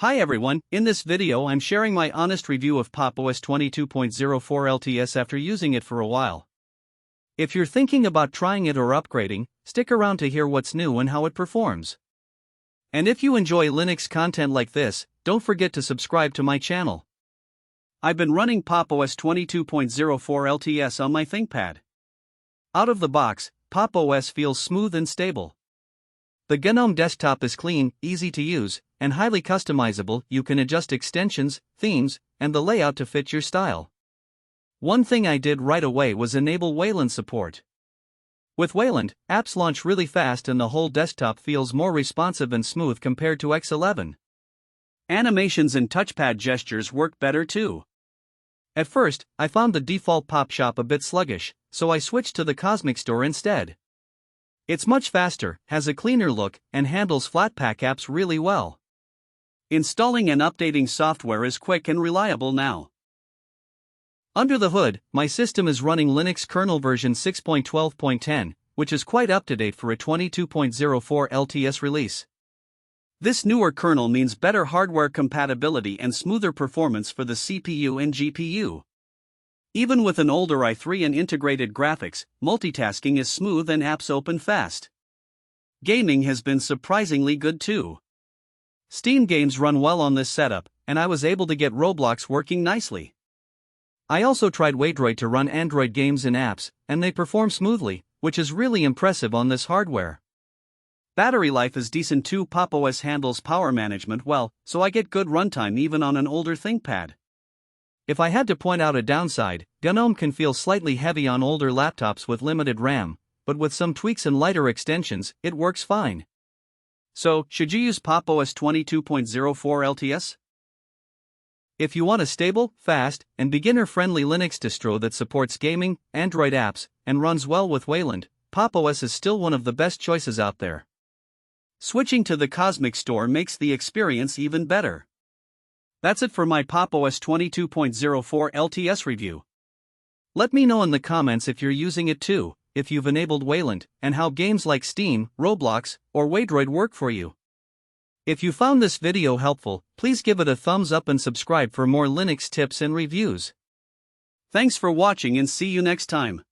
Hi everyone, in this video I'm sharing my honest review of Pop! OS 22.04 LTS after using it for a while. If you're thinking about trying it or upgrading, stick around to hear what's new and how it performs. And if you enjoy Linux content like this, don't forget to subscribe to my channel. I've been running Pop! OS 22.04 LTS on my ThinkPad. Out of the box, Pop! OS feels smooth and stable. The GNOME desktop is clean, easy to use, and highly customizable. You can adjust extensions, themes, and the layout to fit your style. One thing I did right away was enable Wayland support. With Wayland, apps launch really fast and the whole desktop feels more responsive and smooth compared to X11. Animations and touchpad gestures work better too. At first, I found the default Pop Shop a bit sluggish, so I switched to the Cosmic Store instead. It's much faster, has a cleaner look, and handles Flatpak apps really well. Installing and updating software is quick and reliable now. Under the hood, my system is running Linux kernel version 6.12.10, which is quite up to date for a 22.04 LTS release. This newer kernel means better hardware compatibility and smoother performance for the CPU and GPU. Even with an older i3 and integrated graphics, multitasking is smooth and apps open fast. Gaming has been surprisingly good too. Steam games run well on this setup, and I was able to get Roblox working nicely. I also tried Waydroid to run Android games and apps, and they perform smoothly, which is really impressive on this hardware. Battery life is decent too. Pop! OS handles power management well, so I get good runtime even on an older ThinkPad. If I had to point out a downside, GNOME can feel slightly heavy on older laptops with limited RAM, but with some tweaks and lighter extensions, it works fine. So, should you use Pop! OS 22.04 LTS? If you want a stable, fast, and beginner-friendly Linux distro that supports gaming, Android apps, and runs well with Wayland, Pop! OS is still one of the best choices out there. Switching to the Cosmic Store makes the experience even better. That's it for my Pop! OS 22.04 LTS review. Let me know in the comments if you're using it too, if you've enabled Wayland, and how games like Steam, Roblox, or Waydroid work for you. If you found this video helpful, please give it a thumbs up and subscribe for more Linux tips and reviews. Thanks for watching and see you next time.